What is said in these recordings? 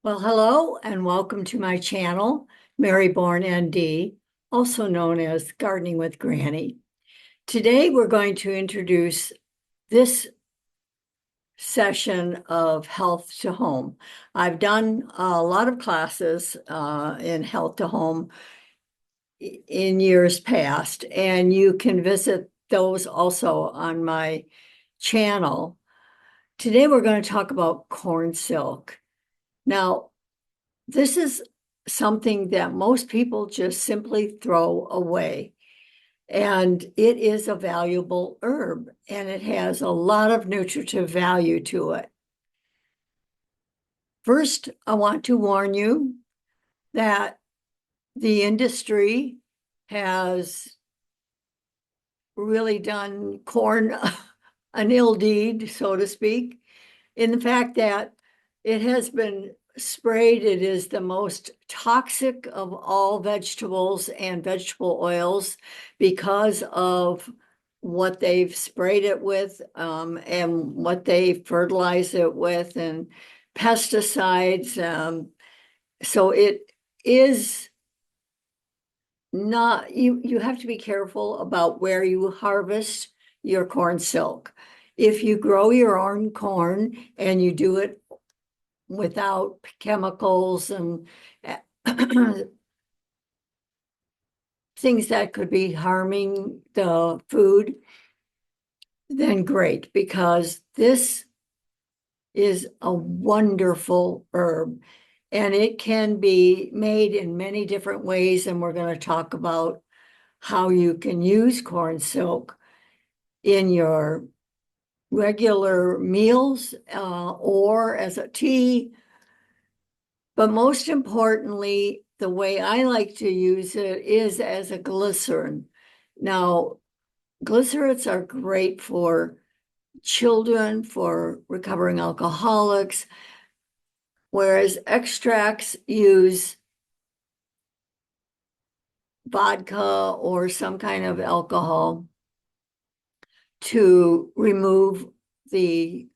Well, hello and welcome to my channel, Maryborn ND, also known as Gardening with Granny. Today we're going to introduce this session of Health to Home. I've done a lot of classes in Health to Home in years past, and you can visit those also on my channel. Today we're going to talk about corn silk. Now, this is something that most people just simply throw away. And it is a valuable herb, and it has a lot of nutritive value to it. First, I want to warn you that the industry has really done corn an ill deed, so to speak, in the fact that it has been sprayed. It is the most toxic of all vegetables and vegetable oils because of what they've sprayed it with and what they fertilize it with and pesticides. So it is not, you have to be careful about where you harvest your corn silk. If you grow your own corn and you do it without chemicals and things that could be harming the food, then great, because this is a wonderful herb and it can be made in many different ways. And we're going to talk about how you can use corn silk in your regular meals or as a tea. But most importantly, the way I like to use it is as a glycerin. Now, glycerins are great for children, for recovering alcoholics, whereas extracts use vodka or some kind of alcohol to remove the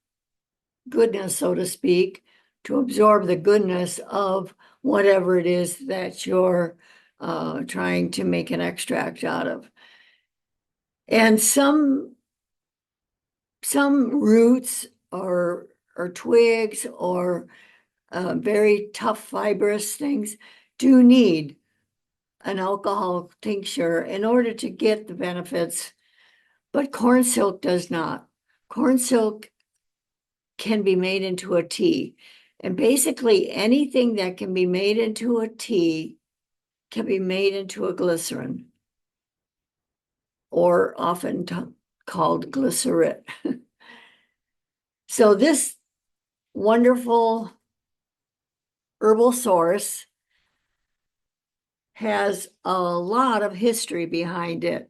goodness, so to speak, to absorb the goodness of whatever it is that you're trying to make an extract out of. And some roots or twigs or very tough fibrous things do need an alcohol tincture in order to get the benefits, but corn silk does not. Corn silk can be made into a tea. And basically anything that can be made into a tea can be made into a glycerin, or often called glycerite. So this wonderful herbal source has a lot of history behind it.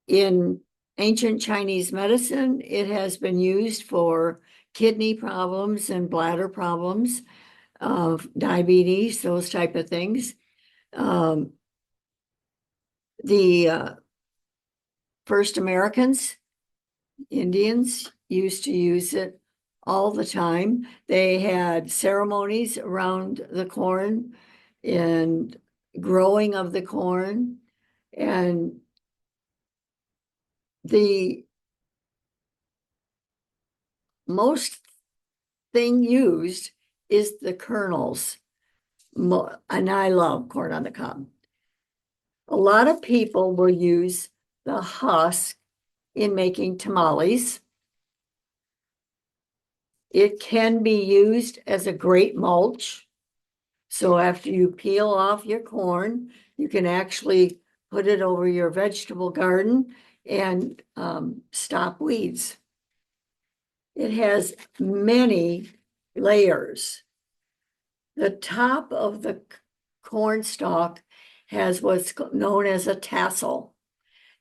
In ancient Chinese medicine, it has been used for kidney problems and bladder problems, diabetes, those type of things. The first Americans, Indians, used to use it all the time. They had ceremonies around the corn and growing of the corn. And the most thing used is the kernels. And I love corn on the cob. A lot of people will use the husk in making tamales. It can be used as a great mulch. So after you peel off your corn, you can actually put it over your vegetable garden and stop weeds. It has many layers. The top of the corn stalk has what's known as a tassel.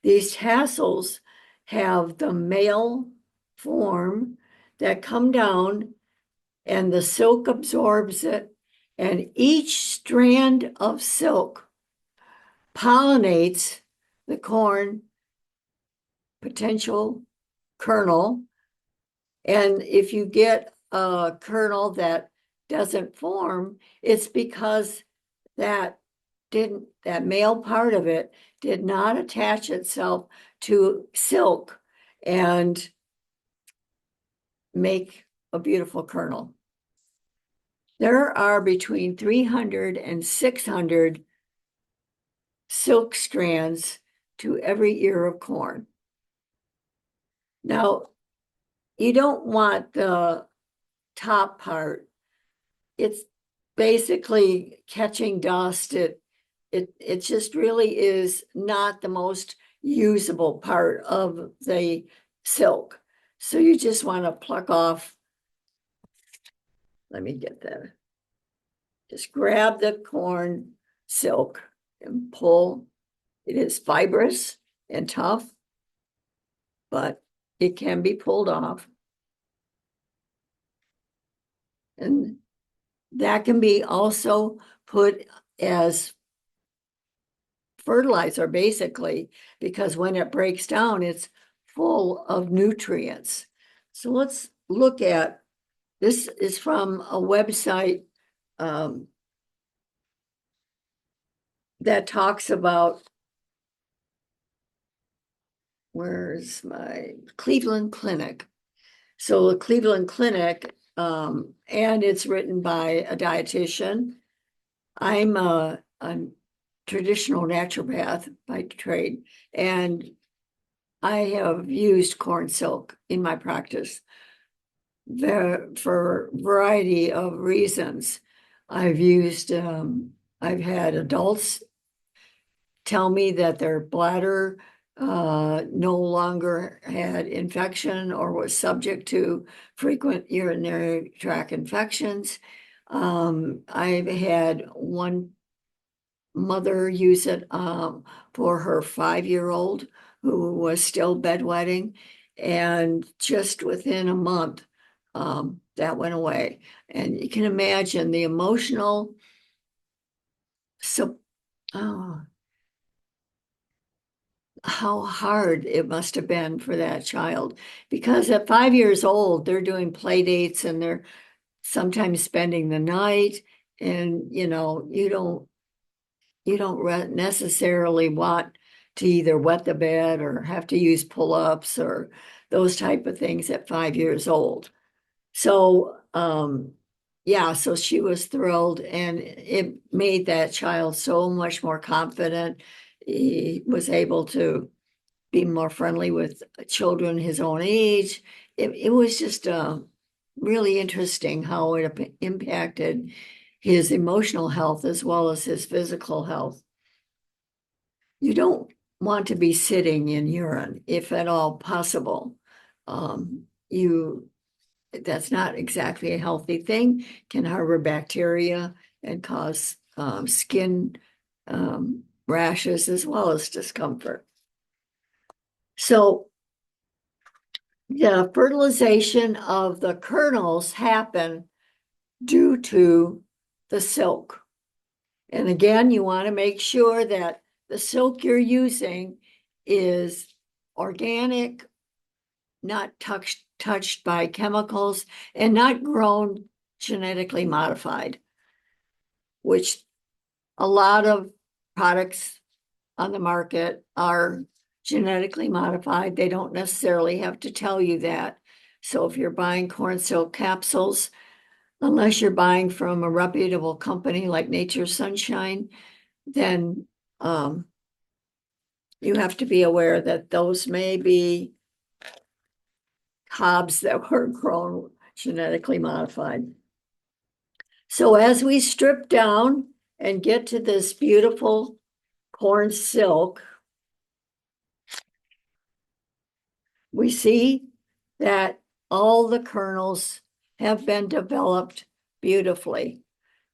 These tassels have the male form that come down and the silk absorbs it, and each strand of silk pollinates the corn potential kernel. And if you get a kernel that doesn't form, it's because that male part of it did not attach itself to silk and make a beautiful kernel. There are between 300 and 600 silk strands to every ear of corn. Now, you don't want the top part. It's basically catching dust. It just really is not the most usable part of the silk. So you just want to pluck off. Let me get that. Just grab the corn silk and pull. It is fibrous and tough, but it can be pulled off. And that can be also put as fertilizer, basically, because when it breaks down, it's full of nutrients. So let's look at, this is from a website that talks about, where's my Cleveland Clinic? So the Cleveland Clinic, and it's written by a dietitian. I'm a traditional naturopath by trade, and I have used Cornsilk in my practice for a variety of reasons. I've had adults tell me that their bladder no longer had infection or was subject to frequent urinary tract infections. I've had one mother use it for her 5-year-old who was still bedwetting, and just within a month, that went away. And you can imagine the emotional, so how hard it must have been for that child, because at 5 years old, they're doing play dates and they're sometimes spending the night, and you don't necessarily want to either wet the bed or have to use pull-ups or those type of things at 5 years old. So, yeah, so she was thrilled, and it made that child so much more confident. He was able to be more friendly with children his own age. It was just really interesting how it impacted his emotional health as well as his physical health. You don't want to be sitting in urine if at all possible. You That's not exactly a healthy thing, can harbor bacteria and cause skin rashes as well as discomfort. So the fertilization of the kernels happen due to the silk. And again, you want to make sure that the silk you're using is organic, not touched by chemicals, and not grown genetically modified, which a lot of products on the market are genetically modified. They don't necessarily have to tell you that. So if you're buying corn silk capsules, unless you're buying from a reputable company like Nature's Sunshine, then you have to be aware that those may be cobs that were grown genetically modified. So as we strip down and get to this beautiful corn silk, we see that all the kernels have been developed beautifully.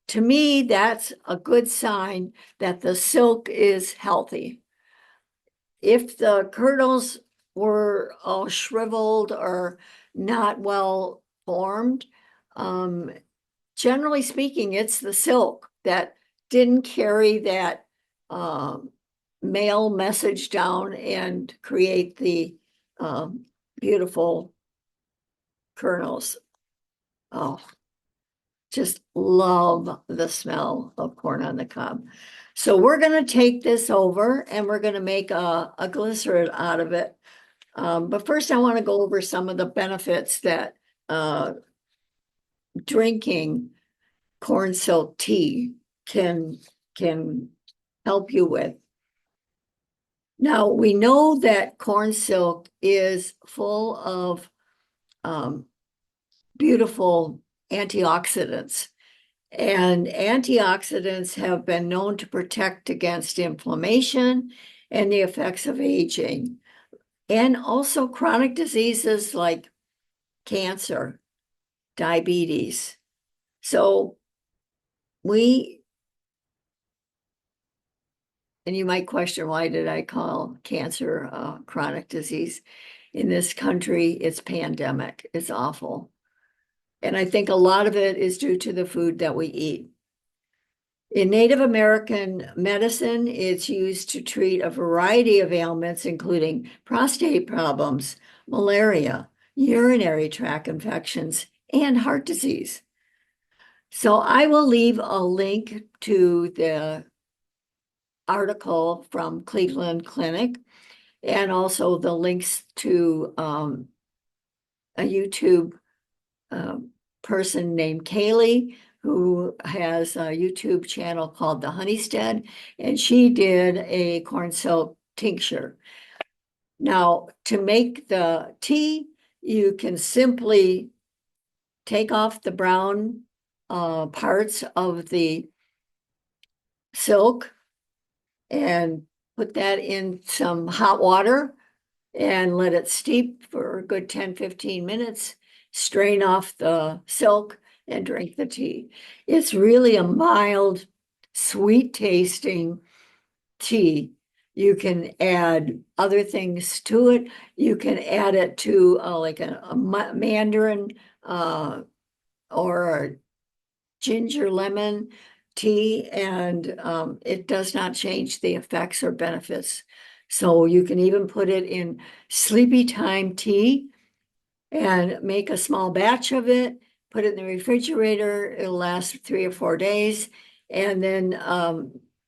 To me, that's a good sign that the silk is healthy. If the kernels were all shriveled or not well formed, generally speaking, it's the silk that didn't carry that male message down and create the beautiful kernels. Oh, just love the smell of corn on the cob. So we're going to take this over and we're going to make a glycerate out of it. But first I want to go over some of the benefits that drinking Cornsilk tea can help you with. Now, we know that Cornsilk is full of beautiful antioxidants. And antioxidants have been known to protect against inflammation and the effects of aging, and also chronic diseases like cancer, diabetes. So and you might question, why did I call cancer a chronic disease? In this country, it's pandemic. It's awful. And I think a lot of it is due to the food that we eat. In Native American medicine, it's used to treat a variety of ailments, including prostate problems, malaria, urinary tract infections, and heart disease. So I will leave a link to the article from Cleveland Clinic and also the links to a YouTube person named Kaylee, who has a YouTube channel called The Honeystead, and she did a Cornsilk tincture. Now, to make the tea, you can simply take off the brown parts of the silk and put that in some hot water and let it steep for a good 10-15 minutes, strain off the silk and drink the tea. It's really a mild, sweet tasting tea. You can add other things to it. You can add it to like a mandarin or a ginger lemon tea, and it does not change the effects or benefits. So you can even put it in sleepy time tea and make a small batch of it, put it in the refrigerator. It'll last 3 or 4 days, and then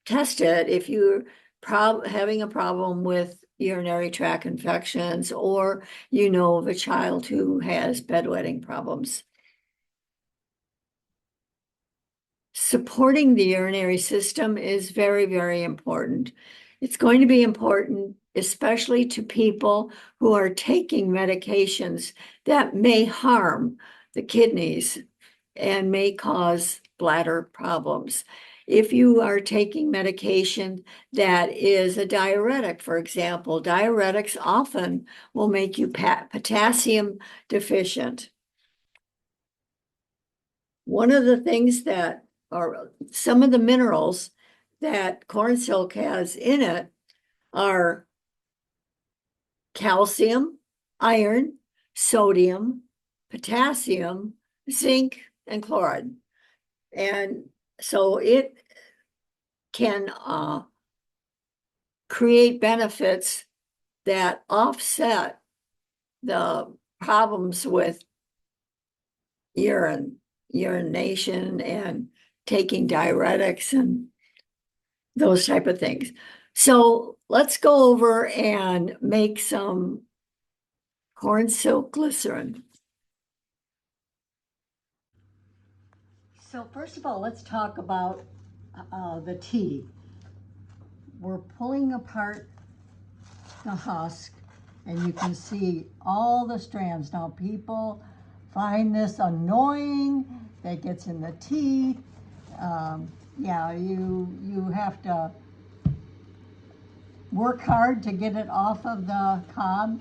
test it if you're having a problem with urinary tract infections, or you know of a child who has bedwetting problems. Supporting the urinary system is very, very important. It's going to be important, especially to people who are taking medications that may harm the kidneys and may cause bladder problems. If you are taking medication that is a diuretic, for example, diuretics often will make you potassium deficient. One of the things that are some of the minerals that Cornsilk has in it are calcium, iron, sodium, potassium, zinc, and chloride. And so it can create benefits that offset the problems with urination and taking diuretics and those type of things. So let's go over and make some Cornsilk glycerin. So first of all, let's talk about the tea. We're pulling apart the husk, and you can see all the strands. Now people find this annoying, that gets in the teeth. Yeah, you have to work hard to get it off of the cob.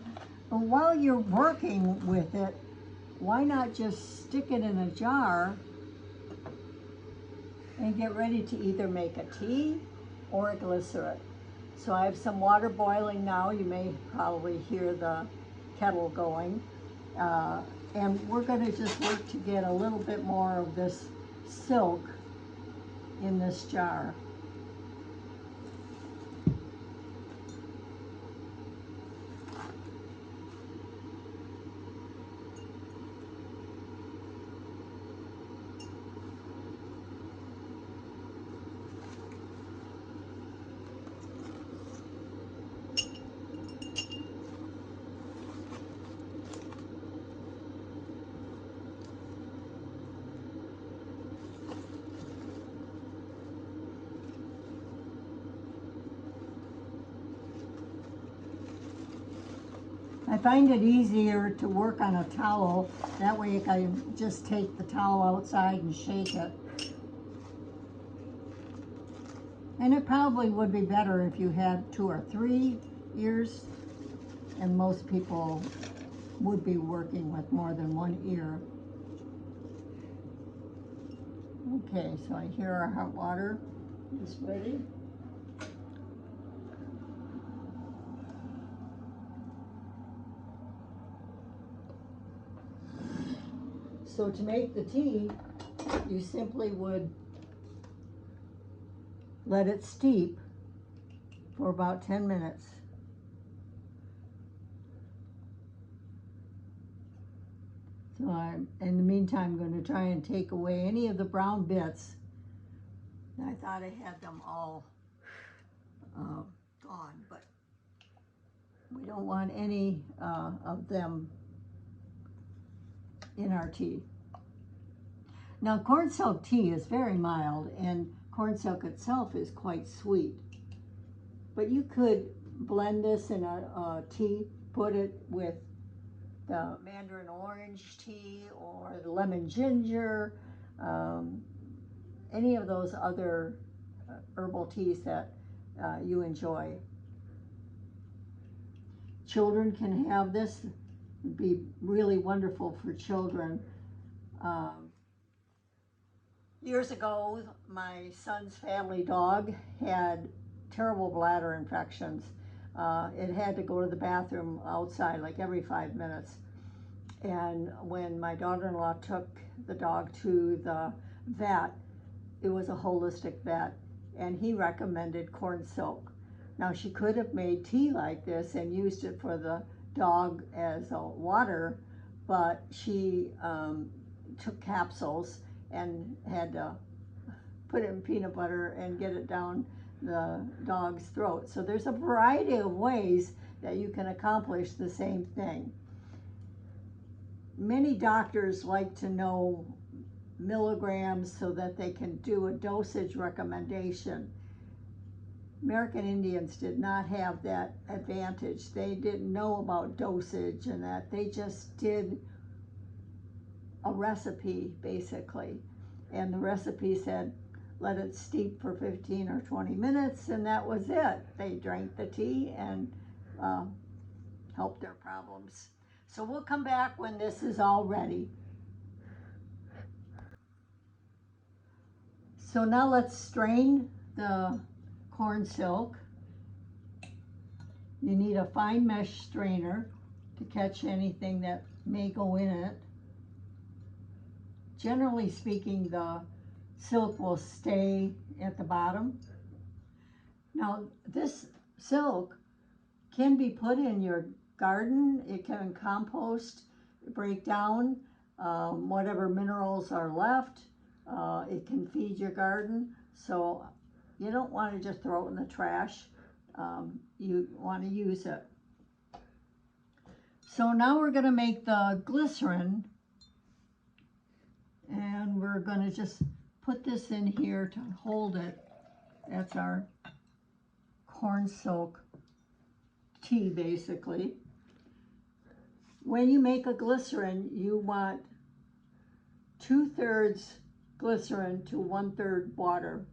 But while you're working with it, why not just stick it in a jar and get ready to either make a tea or a glycerate. So I have some water boiling now. You may probably hear the kettle going. And we're going to just work to get a little bit more of this silk in this jar. find it easier to work on a towel. That way I can just take the towel outside and shake it. And it probably would be better if you had 2 or 3 ears, and most people would be working with more than 1 ear. Okay, so here our hot water is ready. So to make the tea, you simply would let it steep for about 10 minutes. So I'm, in the meantime, going to try and take away any of the brown bits. I thought I had them all gone, but we don't want any of them in our tea. Now, cornsilk tea is very mild, and cornsilk itself is quite sweet. But you could blend this in a tea, put it with the mandarin orange tea or the lemon ginger, any of those other herbal teas that you enjoy. Children can have this. It'd be really wonderful for children. Years ago, my son's family dog had terrible bladder infections. It had to go to the bathroom outside like every 5 minutes. And when my daughter-in-law took the dog to the vet, it was a holistic vet, and he recommended cornsilk. Now, she could have made tea like this and used it for the dog as a water, but she took capsules and had to put it in peanut butter and get it down the dog's throat. So there's a variety of ways that you can accomplish the same thing. Many doctors like to know milligrams so that they can do a dosage recommendation. American Indians did not have that advantage. They didn't know about dosage and that. They just did a recipe, basically. And the recipe said, let it steep for 15 or 20 minutes, and that was it. They drank the tea and helped their problems. So we'll come back when this is all ready. So now let's strain the cornsilk. You need a fine mesh strainer to catch anything that may go in it. Generally speaking, the silk will stay at the bottom. Now, this silk can be put in your garden. It can compost, break down whatever minerals are left. It can feed your garden. So you don't want to just throw it in the trash. You want to use it. So now we're going to make the glycerin, and we're going to just put this in here to hold it. That's our cornsilk tea, basically. When you make a glycerin, you want 2/3 glycerin to 1/3 water.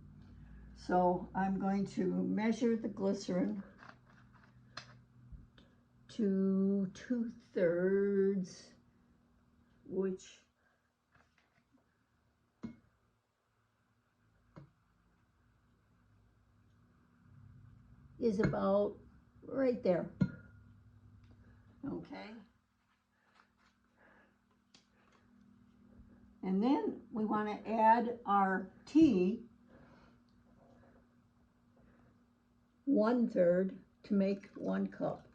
So I'm going to measure the glycerin to 2/3, which is about right there. Okay. And then we want to add our tea, 1/3 to make 1 cup.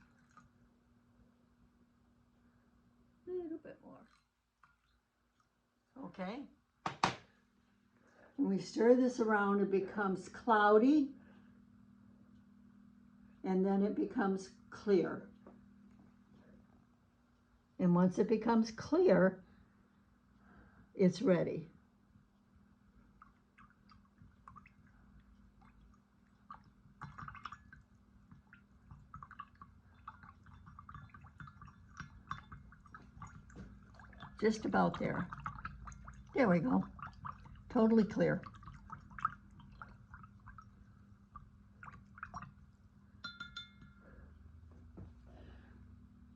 A little bit more. Okay. When we stir this around, it becomes cloudy, and then it becomes clear. And once it becomes clear, it's ready. just about there. There we go. Totally clear.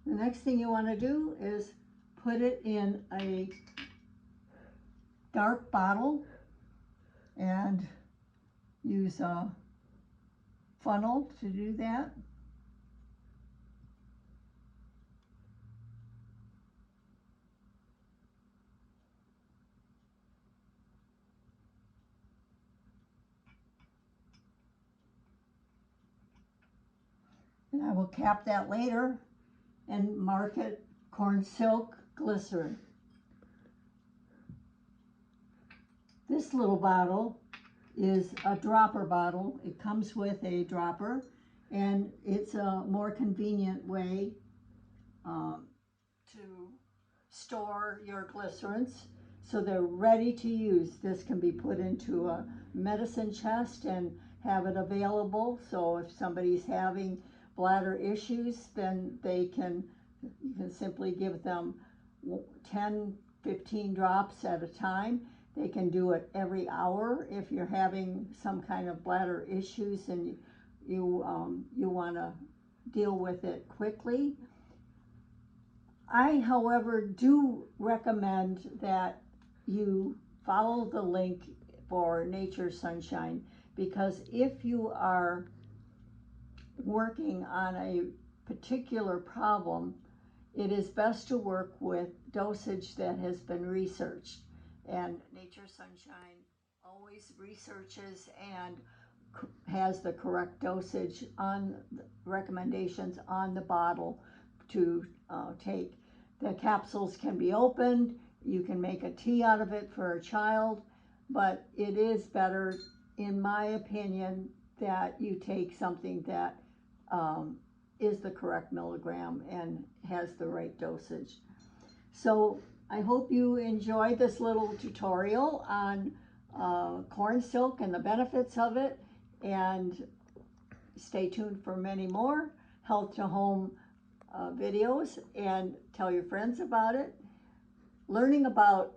The next thing you want to do is put it in a dark bottle and use a funnel to do that. And I will cap that later and mark it Cornsilk glycerin. This little bottle is a dropper bottle. It comes with a dropper, and it's a more convenient way to store your glycerins so they're ready to use. This can be put into a medicine chest and have it available, so if somebody's having bladder issues, then you can simply give them 10, 15 drops at a time. They can do it every hour if you're having some kind of bladder issues and you want to deal with it quickly. I, however, do recommend that you follow the link for Nature Sunshine, because if you are working on a particular problem, it is best to work with dosage that has been researched. And Nature Sunshine always researches and has the correct dosage on recommendations on the bottle to take. The capsules can be opened. You can make a tea out of it for a child, but it is better, in my opinion, that you take something that is the correct milligram and has the right dosage. So I hope you enjoyed this little tutorial on Cornsilk and the benefits of it, and stay tuned for many more health to home videos, and tell your friends about it. Learning about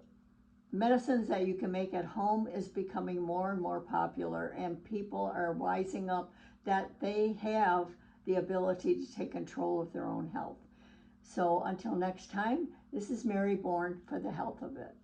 medicines that you can make at home is becoming more and more popular, and people are wising up that they have the ability to take control of their own health. So until next time, this is Mary Bourne for the Health of It.